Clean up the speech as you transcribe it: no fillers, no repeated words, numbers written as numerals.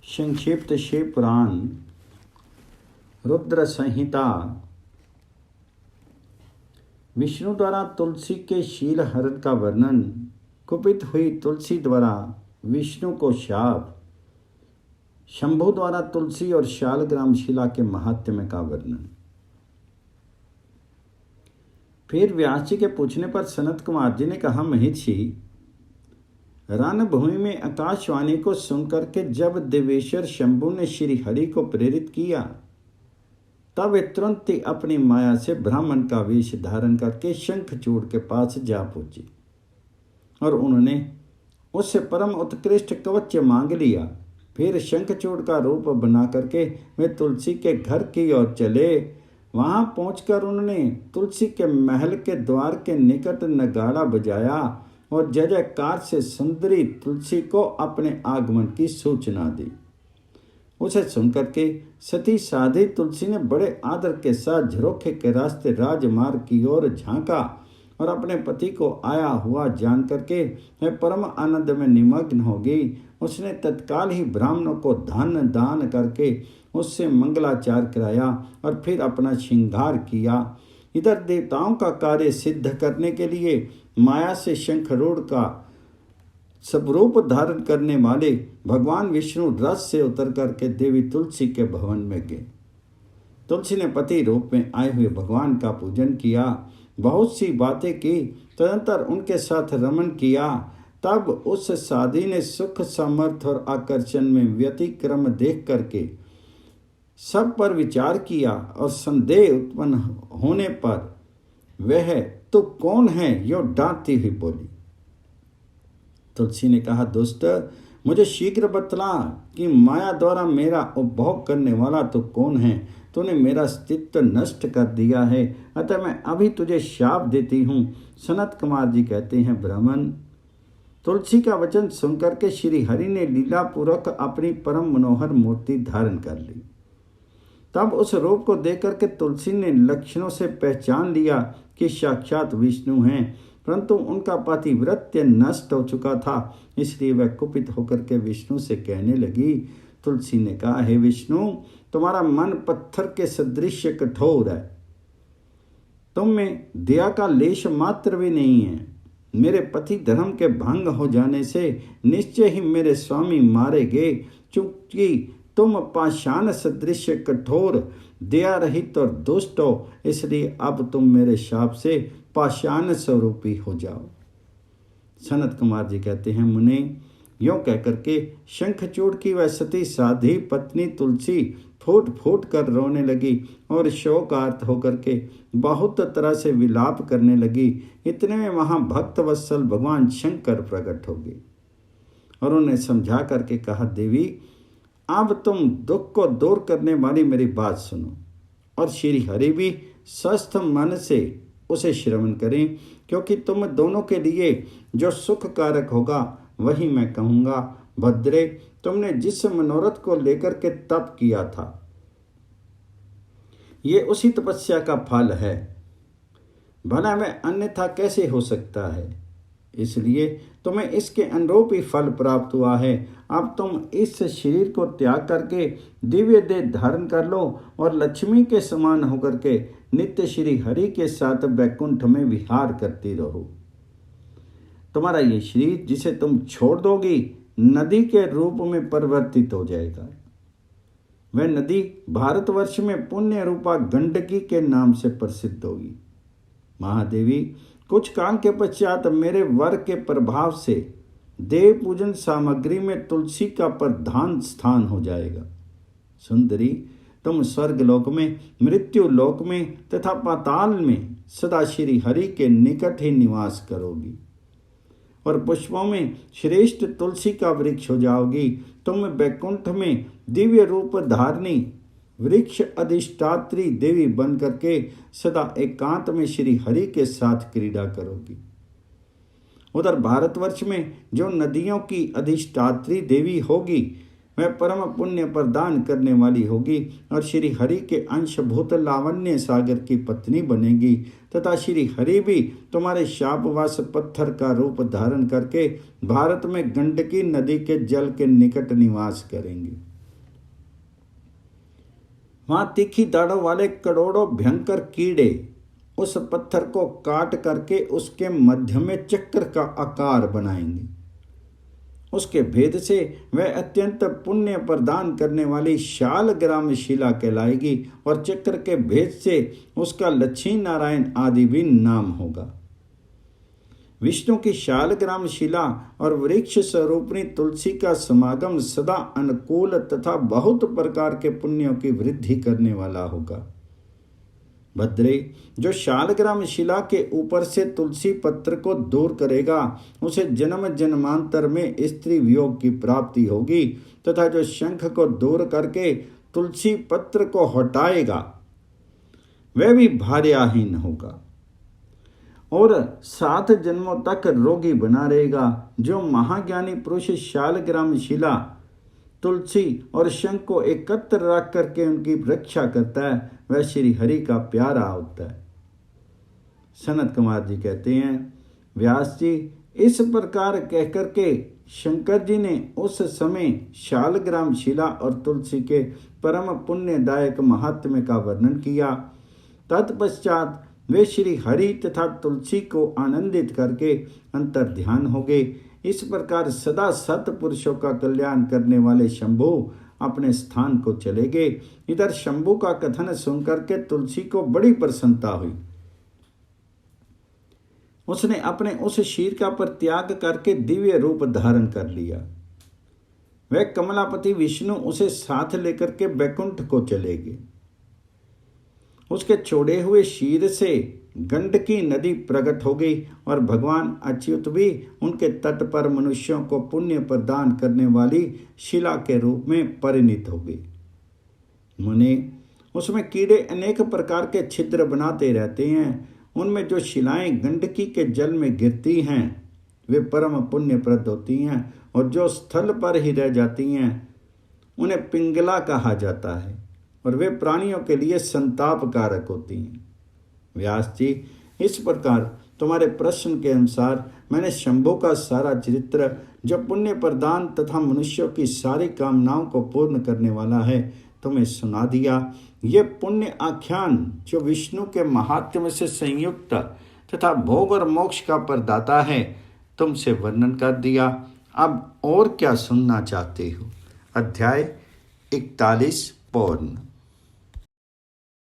संक्षिप्त शिव पुराण रुद्र संहिता। विष्णु द्वारा तुलसी के शील हरण का वर्णन। कुपित हुई तुलसी द्वारा विष्णु को शाप। शंभु द्वारा तुलसी और शालग्राम शिला के महात्म्य का वर्णन। फिर व्यास जी के पूछने पर सनत कुमार जी ने कहा, महिषी, रणभूमि में आकाशवाणी को सुनकर के जब देवेश्वर शंभु ने श्री हरि को प्रेरित किया, तब वे तुरंत ही अपनी माया से ब्राह्मण का वेश धारण करके शंखचूड़ के पास जा पहुंचे और उन्होंने उससे परम उत्कृष्ट कवच मांग लिया। फिर शंखचूड़ का रूप बना करके वे तुलसी के घर की ओर चले। वहां पहुंचकर उन्होंने तुलसी के महल के द्वार के निकट नगाड़ा बजाया और जय जयकार से सुंदरी तुलसी को अपने आगमन की सूचना दी। उसे सुनकर के सती साधी तुलसी ने बड़े आदर के साथ झरोखे के रास्ते राजमार्ग की ओर झांका और अपने पति को आया हुआ जान करके वह परम आनंद में निमग्न हो गई। उसने तत्काल ही ब्राह्मणों को धन दान करके उससे मंगलाचार कराया और फिर अपना श्रृंगार किया। इधर देवताओं का कार्य सिद्ध करने के लिए माया से शंखरूढ़ का स्वरूप धारण करने वाले भगवान विष्णु रथ से उतर करके देवी तुलसी के भवन में गए। तुलसी ने पति रूप में आए हुए भगवान का पूजन किया, बहुत सी बातें की, तदंतर उनके साथ रमन किया। तब उस साधी ने सुख सामर्थ्य और आकर्षण में व्यतिक्रम देख करके सब पर विचार किया और संदेह उत्पन्न होने पर वह तो कौन है यो डांटती हुई बोली। तुलसी ने कहा, दुष्ट, मुझे शीघ्र बतला कि माया द्वारा मेरा उपभोग करने वाला तो कौन है। तूने मेरा अस्तित्व नष्ट कर दिया है, अतः मैं अभी तुझे शाप देती हूँ। सनत कुमार जी कहते हैं, ब्राह्मण, तुलसी का वचन सुनकर के श्री हरि ने लीला पूर्वक अपनी परम मनोहर मूर्ति धारण कर ली। तब उस रूप को देख करके तुलसी ने लक्षणों से पहचान लिया कि साक्षात विष्णु हैं, परंतु उनका पातिव्रत्य नष्ट हो चुका था, इसलिए वह कुपित होकर के विष्णु से कहने लगी। तुलसी ने कहा, हे विष्णु, तुम्हारा मन पत्थर के सदृश कठोर है, तुम में दया का लेश मात्र भी नहीं है। मेरे पति धर्म के भंग हो जाने से निश्चय ही मेरे स्वामी मारे गए, चूंकि तुम पाषाण सदृश कठोर, दया रहित और दुष्ट हो, इसलिए अब तुम मेरे शाप से पाषाण स्वरूपी हो जाओ। सनत कुमार जी कहते हैं, मुने, यों कहकर के शंखचूड़ की वह सती साधी पत्नी तुलसी फूट फूट कर रोने लगी और शोकार्त होकर के बहुत तरह से विलाप करने लगी। इतने में वहां भक्त वत्सल भगवान शंकर प्रकट हो गए और उन्हें समझा करके कहा, देवी, अब तुम दुख को दूर करने वाली मेरी बात सुनो और श्री हरि भी स्वस्थ मन से उसे श्रवण करें, क्योंकि तुम दोनों के लिए जो सुख कारक होगा वही मैं कहूँगा। भद्रे, तुमने जिस मनोरथ को लेकर के तप किया था, ये उसी तपस्या का फल है, भला वह अन्यथा कैसे हो सकता है। इसलिए तुम्हें इसके अनुरूप ही फल प्राप्त हुआ है। अब तुम इस शरीर को त्याग करके दिव्य देह धारण कर लो और लक्ष्मी के समान होकर के नित्य श्री हरि के साथ वैकुंठ में विहार करती रहो। तुम्हारा ये शरीर जिसे तुम छोड़ दोगी नदी के रूप में परिवर्तित हो जाएगा। वह नदी भारतवर्ष में पुण्य रूपा गंडकी के नाम से प्रसिद्ध होगी। महादेवी, कुछ काल के पश्चात मेरे वर के प्रभाव से देव पूजन सामग्री में तुलसी का प्रधान स्थान हो जाएगा। सुंदरी, तुम स्वर्ग लोक में, मृत्यु लोक में तथा पाताल में सदा श्री हरि के निकट ही निवास करोगी और पुष्पों में श्रेष्ठ तुलसी का वृक्ष हो जाओगी। तुम वैकुंठ में दिव्य रूप धारणी वृक्ष अधिष्ठात्री देवी बन करके सदा एकांत में श्री हरि के साथ क्रीड़ा करोगी। उधर भारतवर्ष में जो नदियों की अधिष्ठात्री देवी होगी वह परम पुण्य प्रदान करने वाली होगी और श्री हरि के अंशभूत लावण्य सागर की पत्नी बनेगी तथा श्री हरि भी तुम्हारे शापवास पत्थर का रूप धारण करके भारत में गंडकी नदी के जल के निकट निवास करेंगे। वहां तीखी दाढ़ों वाले करोड़ों भयंकर कीड़े उस पत्थर को काट करके उसके मध्य में चक्र का आकार बनाएंगे। उसके भेद से वह अत्यंत पुण्य प्रदान करने वाली शालग्राम शिला कहलाएगी और चक्र के भेद से उसका लक्ष्मी नारायण आदि भी नाम होगा। विष्णु की शालग्राम शिला और वृक्ष स्वरूपणी तुलसी का समागम सदा अनुकूल तथा बहुत प्रकार के पुण्यों की वृद्धि करने वाला होगा। भद्रे, जो शालग्राम शिला के ऊपर से तुलसी पत्र को दूर करेगा उसे जन्म जन्मांतर में स्त्री वियोग की प्राप्ति होगी, तथा जो शंख को दूर करके तुलसी पत्र को हटाएगा वह भी भार्याहीन होगा और 7 जन्मों तक रोगी बना रहेगा। जो महाज्ञानी पुरुष शालग्राम शिला, तुलसी और शंख को एकत्र रख करके उनकी रक्षा करता है वह श्री हरि का प्यारा होता है। सनत कुमार जी कहते हैं, व्यास जी इस प्रकार कहकर के शंकर जी ने उस समय शालग्राम शिला और तुलसी के परम पुण्यदायक महात्म्य का वर्णन किया। तत्पश्चात वे श्री हरि तथा तुलसी को आनंदित करके अंतर ध्यान हो गए। इस प्रकार सदा सत्पुरुषों का कल्याण करने वाले शंभु अपने स्थान को चले गए। इधर शंभु का कथन सुनकर के तुलसी को बड़ी प्रसन्नता हुई। उसने अपने उस शीर का परित्याग करके दिव्य रूप धारण कर लिया। वह कमलापति विष्णु उसे साथ लेकर के बैकुंठ को चले गए। उसके छोड़े हुए शीर से गंडकी नदी प्रकट हो गई और भगवान अच्युत भी उनके तट पर मनुष्यों को पुण्य प्रदान करने वाली शिला के रूप में परिणित हो गई। मुने, उसमें कीड़े अनेक प्रकार के छिद्र बनाते रहते हैं। उनमें जो शिलाएं गंडकी के जल में गिरती हैं वे परम पुण्यप्रद होती हैं और जो स्थल पर ही रह जाती हैं उन्हें पिंगला कहा जाता है और वे प्राणियों के लिए संताप कारक होती हैं। व्यास जी, इस प्रकार तुम्हारे प्रश्न के अनुसार मैंने शंभु का सारा चरित्र जो पुण्य प्रदान तथा मनुष्यों की सारी कामनाओं को पूर्ण करने वाला है तुम्हें सुना दिया। ये पुण्य आख्यान जो विष्णु के महात्म्य से संयुक्त तथा भोग और मोक्ष का प्रदाता है तुमसे वर्णन कर दिया। अब और क्या सुनना चाहते हो? अध्याय 41 पूर्ण।